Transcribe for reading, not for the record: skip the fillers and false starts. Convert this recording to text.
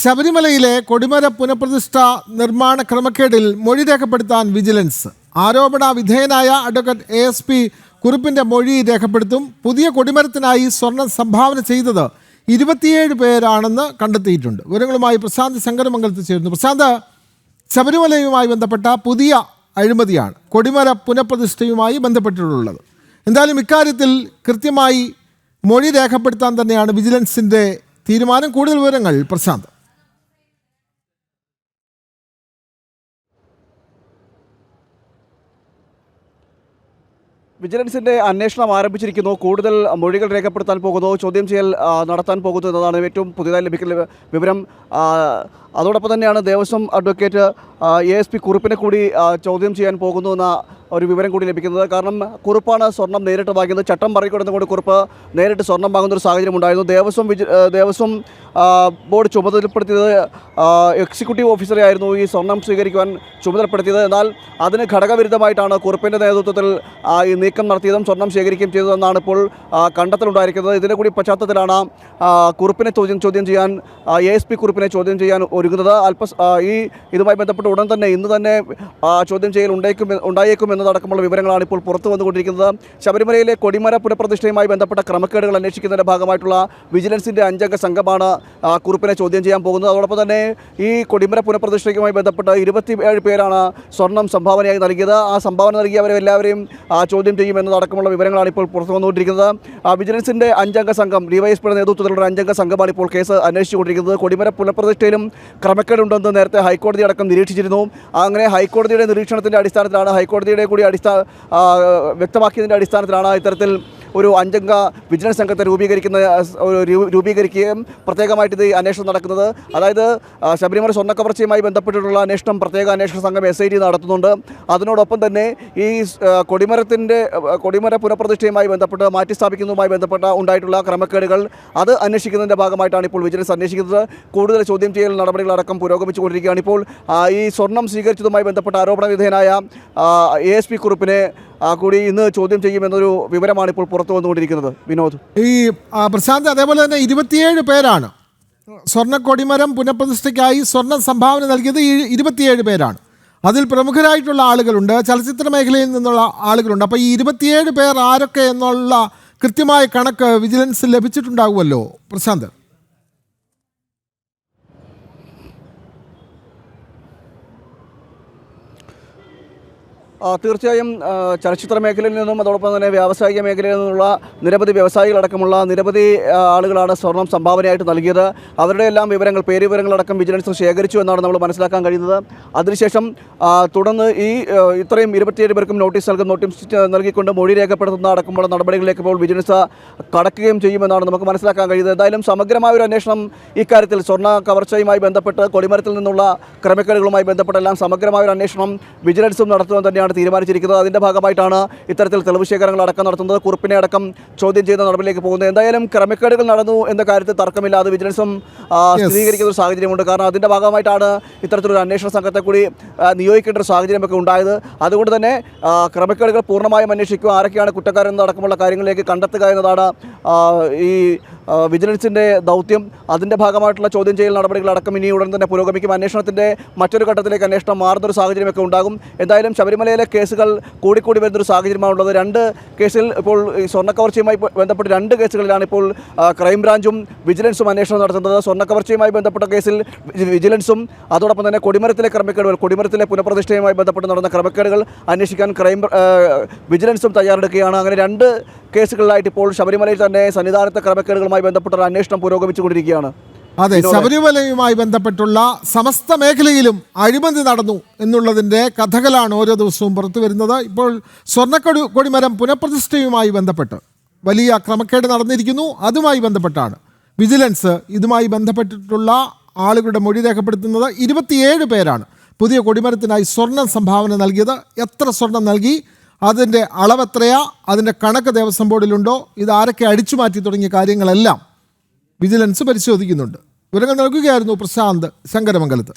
ശബരിമലയിലെ കൊടിമര പുനഃപ്രതിഷ്ഠ നിർമ്മാണ ക്രമക്കേടിൽ മൊഴി രേഖപ്പെടുത്താൻ വിജിലൻസ്. ആരോപണ വിധേയനായ അഡ്വക്കേറ്റ് ASP കുറുപ്പിന്റെ മൊഴി രേഖപ്പെടുത്തും. പുതിയ കൊടിമരത്തിനായി സ്വർണം സംഭാവന ചെയ്തത് 27 പേരാണെന്ന് കണ്ടെത്തിയിട്ടുണ്ട്. വിവരങ്ങളുമായി പ്രശാന്ത് ശങ്കരമംഗലത്ത് ചേരുന്നു. പ്രശാന്ത്, ശബരിമലയുമായി ബന്ധപ്പെട്ട പുതിയ അഴിമതിയാണ് കൊടിമര പുനഃപ്രതിഷ്ഠയുമായി ബന്ധപ്പെട്ടിട്ടുള്ളത്. എന്തായാലും ഇക്കാര്യത്തിൽ കൃത്യമായി മൊഴി രേഖപ്പെടുത്താൻ തന്നെയാണ് വിജിലൻസിന്റെ തീരുമാനം. കൂടുതൽ വിവരങ്ങൾ പ്രശാന്ത്. വിജിലൻസിന്റെ അന്വേഷണം ആരംഭിച്ചിരിക്കുന്നു. കൂടുതൽ മൊഴികൾ രേഖപ്പെടുത്താൻ പോകുന്നു, ചോദ്യം ചെയ്യൽ നടത്താൻ പോകുന്നു എന്നതാണ് ഏറ്റവും പുതിയതായി ലഭിക്കുന്ന വിവരം. അതോടൊപ്പം തന്നെയാണ് ദേവസ്വം അഡ്വക്കേറ്റ് ASP കുറുപ്പിനെ കൂടി ചോദ്യം ചെയ്യാൻ പോകുന്നു എന്ന ഒരു വിവരം കൂടി ലഭിക്കുന്നത്. കാരണം കുറുപ്പാണ് സ്വർണം നേരിട്ട് വാങ്ങിയത്. ചട്ടം മറികടന്നുകൊണ്ട് കുറുപ്പ് നേരിട്ട് സ്വർണം വാങ്ങുന്ന ഒരു സാഹചര്യം ഉണ്ടായിരുന്നു. ദേവസ്വം ബോർഡ് ചുമതലപ്പെടുത്തിയത് എക്സിക്യൂട്ടീവ് ഓഫീസറെ ആയിരുന്നു ഈ സ്വർണം സ്വീകരിക്കുവാൻ ചുമതലപ്പെടുത്തിയത്. എന്നാൽ അതിന് ഘടകവിരുദ്ധമായിട്ടാണ് കുറുപ്പിൻ്റെ നേതൃത്വത്തിൽ ഈ നീക്കം നടത്തിയതും സ്വർണം ശേഖരിക്കുകയും ചെയ്തതെന്നാണ് ഇപ്പോൾ കണ്ടെത്തലുണ്ടായിരിക്കുന്നത്. ഇതിൻ്റെ കൂടി പശ്ചാത്തലത്തിലാണ് കുറുപ്പിനെ ചോദ്യം ചെയ്യാൻ ASP കുറുപ്പിനെ ചോദ്യം ചെയ്യാൻ ഒരുങ്ങുന്നത്. ഇതുമായി ബന്ധപ്പെട്ട് ഉടൻ തന്നെ ഇന്ന് തന്നെ ചോദ്യം ചെയ്യൽ ഉണ്ടായേക്കും എന്നതടക്കമുള്ള വിവരങ്ങളാണ് ഇപ്പോൾ പുറത്തു വന്നുകൊണ്ടിരിക്കുന്നത്. ശബരിമലയിലെ കൊടിമര പുനഃപ്രതിഷ്ഠയുമായി ബന്ധപ്പെട്ട ക്രമക്കേടുകൾ അന്വേഷിക്കുന്നതിൻ്റെ ഭാഗമായിട്ടുള്ള വിജിലൻസിൻ്റെ 5 അംഗ സംഘമാണ് കുറുപ്പിനെ ചോദ്യം ചെയ്യാൻ പോകുന്നത്. അതോടൊപ്പം തന്നെ ഈ കൊടിമര പുനഃപ്രതിഷ്ഠയുമായി ബന്ധപ്പെട്ട് 27 പേരാണ് സ്വർണം സംഭാവനയായി നൽകിയത്. ആ സംഭാവന നൽകിയവരെ എല്ലാവരെയും ചോദ്യം ചെയ്യുമെന്നതടക്കമുള്ള വിവരങ്ങളാണ് ഇപ്പോൾ പുറത്തു വന്നുകൊണ്ടിരിക്കുന്നത്. വിജിലൻസിൻ്റെ 5 അംഗ സംഘം ഡിവൈഎസ്പിയുടെ നേതൃത്വത്തിലുള്ള 5 അംഗ സംഘമാണ് ഇപ്പോൾ കേസ് അന്വേഷിച്ചുകൊണ്ടിരിക്കുന്നത്. കൊടിമര പുനഃപ്രതിഷ്ഠയിലും ക്രമക്കേടുണ്ടെന്ന് നേരത്തെ ഹൈക്കോടതി അടക്കം നിരീക്ഷിച്ചിരുന്നു. അങ്ങനെ ഹൈക്കോടതിയുടെ നിരീക്ഷണത്തിൻ്റെ അടിസ്ഥാനത്തിലാണ്, ഹൈക്കോടതിയുടെ കൂടി വ്യക്തമാക്കിയതിൻ്റെ അടിസ്ഥാനത്തിലാണ് ഇത്തരത്തിൽ ഒരു 5 അംഗ വിജിലൻസ് സംഘത്തെ രൂപീകരിക്കുകയും പ്രത്യേകമായിട്ട് ഇത് അന്വേഷണം നടക്കുന്നത്. അതായത് ശബരിമല സ്വർണ്ണക്കവർച്ചയുമായി ബന്ധപ്പെട്ടിട്ടുള്ള അന്വേഷണം പ്രത്യേക അന്വേഷണ സംഘം SIT നടത്തുന്നുണ്ട്. അതിനോടൊപ്പം തന്നെ ഈ കൊടിമര പുനഃപ്രതിഷ്ഠയുമായി ബന്ധപ്പെട്ട് മാറ്റിസ്ഥാപിക്കുന്നതുമായി ബന്ധപ്പെട്ട ഉണ്ടായിട്ടുള്ള ക്രമക്കേടുകൾ അത് അന്വേഷിക്കുന്നതിൻ്റെ ഭാഗമായിട്ടാണ് ഇപ്പോൾ വിജിലൻസ് അന്വേഷിക്കുന്നത്. കൂടുതൽ ചോദ്യം ചെയ്യൽ നടപടികളടക്കം പുരോഗമിച്ചുകൊണ്ടിരിക്കുകയാണ്. ഇപ്പോൾ ഈ സ്വർണം സ്വീകരിച്ചതുമായി ബന്ധപ്പെട്ട ആരോപണ വിധേയനായ ASP കുറുപ്പിനെ കൂടി ഇന്ന് ചോദ്യം ചെയ്യുമെന്നൊരു വിവരമാണ് ഇപ്പോൾ പുറത്തു വന്നുകൊണ്ടിരിക്കുന്നത്. വിനോദ്, ഈ പ്രശാന്ത്, അതേപോലെ തന്നെ 27 പേരാണ് സ്വർണ്ണക്കൊടിമരം പുനഃപ്രതിഷ്ഠയ്ക്കായി സ്വർണം സംഭാവന നൽകിയത്. 27 പേരാണ്. അതിൽ പ്രമുഖരായിട്ടുള്ള ആളുകളുണ്ട്, ചലച്ചിത്ര മേഖലയിൽ നിന്നുള്ള ആളുകളുണ്ട്. അപ്പോൾ ഈ 27 പേർ ആരൊക്കെ എന്നുള്ള കൃത്യമായ കണക്ക് വിജിലൻസ് ലഭിച്ചിട്ടുണ്ടാകുമല്ലോ പ്രശാന്ത്? തീർച്ചയായും ചലച്ചിത്ര മേഖലയിൽ നിന്നും അതോടൊപ്പം തന്നെ വ്യാവസായിക മേഖലയിൽ നിന്നുള്ള നിരവധി വ്യവസായികളടക്കമുള്ള നിരവധി ആളുകളാണ് സ്വർണം സംഭാവനയായിട്ട് നൽകിയത്. അവരുടെ എല്ലാം വിവരങ്ങളടക്കം വിജിലൻസ് ശേഖരിച്ചു എന്നാണ് നമ്മൾ മനസ്സിലാക്കാൻ കഴിയുന്നത്. അതിനുശേഷം തുടർന്ന് ഇത്രയും 27 പേർക്കും നോട്ടീസ് നൽകിക്കൊണ്ട് മൊഴി രേഖപ്പെടുത്തുന്ന അടക്കമുള്ള നടപടികളിലേക്ക് ഇപ്പോൾ വിജിലൻസ് കടക്കുകയും ചെയ്യുമെന്നാണ് നമുക്ക് മനസ്സിലാക്കാൻ കഴിയുന്നത്. എന്തായാലും സമഗ്രമായ ഒരു അന്വേഷണം ഇക്കാര്യത്തിൽ സ്വർണ്ണ കവർച്ചയുമായി ബന്ധപ്പെട്ട് കൊടിമരത്തിൽ നിന്നുള്ള ക്രമക്കേടുകളുമായി ബന്ധപ്പെട്ടെല്ലാം സമഗ്രമായ ഒരു അന്വേഷണം വിജിലൻസും നടത്തുവാൻ തന്നെയാണ് തീരുമാനിച്ചിരിക്കുന്നത്. അതിന്റെ ഭാഗമായിട്ടാണ് ഇത്തരത്തിൽ തെളിവ് ശേഖരങ്ങൾ അടക്കം നടത്തുന്നത്, കുറുപ്പിനെ അടക്കം ചോദ്യം ചെയ്യുന്ന നടപടിയിലേക്ക് പോകുന്നത്. എന്തായാലും ക്രമക്കേടുകൾ നടന്നു എന്ന കാര്യത്തിൽ തർക്കമില്ലാതെ വിജിലൻസും സ്ഥിരീകരിക്കുന്ന ഒരു സാഹചര്യമുണ്ട്. കാരണം അതിന്റെ ഭാഗമായിട്ടാണ് ഇത്തരത്തിലൊരു അന്വേഷണ സംഘത്തെ കൂടി നിയോഗിക്കേണ്ട ഒരു സാഹചര്യമൊക്കെ ഉണ്ടായത്. അതുകൊണ്ട് തന്നെ ക്രമക്കേടുകൾ പൂർണ്ണമായും അന്വേഷിക്കുക, ആരൊക്കെയാണ് കുറ്റക്കാരെന്നതടക്കമുള്ള കാര്യങ്ങളിലേക്ക് കണ്ടെത്തുക എന്നതാണ് ഈ വിജിലൻസിൻ്റെ ദൗത്യം. അതിൻ്റെ ഭാഗമായിട്ടുള്ള ചോദ്യം ചെയ്യൽ നടപടികളടക്കം ഇനി ഉടൻ തന്നെ പുരോഗമിക്കും. അന്വേഷണത്തിൻ്റെ മറ്റൊരു ഘട്ടത്തിലേക്ക് അന്വേഷണം മാറുന്നൊരു സാഹചര്യമൊക്കെ ഉണ്ടാകും. എന്തായാലും ശബരിമലയിലെ കേസുകൾ കൂടിക്കൂടി വരുന്നൊരു സാഹചര്യമാണുള്ളത്. 2 കേസിൽ ഇപ്പോൾ സ്വർണ്ണക്കവർച്ചയുമായി ബന്ധപ്പെട്ട് 2 കേസുകളിലാണ് ഇപ്പോൾ ക്രൈംബ്രാഞ്ചും വിജിലൻസും അന്വേഷണം നടത്തുന്നത്. സ്വർണ്ണക്കവർച്ചയുമായി ബന്ധപ്പെട്ട കേസിൽ വിജിലൻസും അതോടൊപ്പം തന്നെ കൊടിമരത്തിലെ പുനഃപ്രതിഷ്ഠയുമായി ബന്ധപ്പെട്ട് നടന്ന ക്രമക്കേടുകൾ അന്വേഷിക്കാൻ വിജിലൻസും തയ്യാറെടുക്കുകയാണ്. അങ്ങനെ 2 കേസുകളിലായിട്ട് ഇപ്പോൾ ശബരിമലയിൽ തന്നെ സന്നിധാനത്തെ ക്രമക്കേടുകളുമായി ബന്ധപ്പെട്ട അന്വേഷണം പുരോഗമിച്ചുകൊണ്ടിരിക്കുകയാണ്. അതെ, ശബരിമലയുമായി ബന്ധപ്പെട്ടുള്ള സമസ്ത മേഖലയിലും അഴിമതി നടന്നു എന്നുള്ളതിൻ്റെ കഥകളാണ് ഓരോ ദിവസവും പുറത്തു വരുന്നത്. ഇപ്പോൾ സ്വർണ്ണക്കൊടിമരം പുനഃപ്രതിഷ്ഠയുമായി ബന്ധപ്പെട്ട് വലിയ ക്രമക്കേട് നടന്നിരിക്കുന്നു. അതുമായി ബന്ധപ്പെട്ടാണ് വിജിലൻസ് ഇതുമായി ബന്ധപ്പെട്ടിട്ടുള്ള ആളുകളുടെ മൊഴി രേഖപ്പെടുത്തുന്നത്. 27 പേരാണ് പുതിയ കൊടിമരത്തിനായി സ്വർണം സംഭാവന നൽകിയത്. എത്ര സ്വർണം നൽകി, അതിൻ്റെ അളവെത്രയാ, അതിൻ്റെ കണക്ക് ദേവസ്വം ബോർഡിലുണ്ടോ, ഇത് ആരൊക്കെ അടിച്ചു മാറ്റി തുടങ്ങിയ കാര്യങ്ങളെല്ലാം വിജിലൻസ് പരിശോധിക്കുന്നുണ്ട്. വിവരങ്ങൾ നൽകുകയായിരുന്നു പ്രശാന്ത് ശങ്കരമംഗലത്ത്.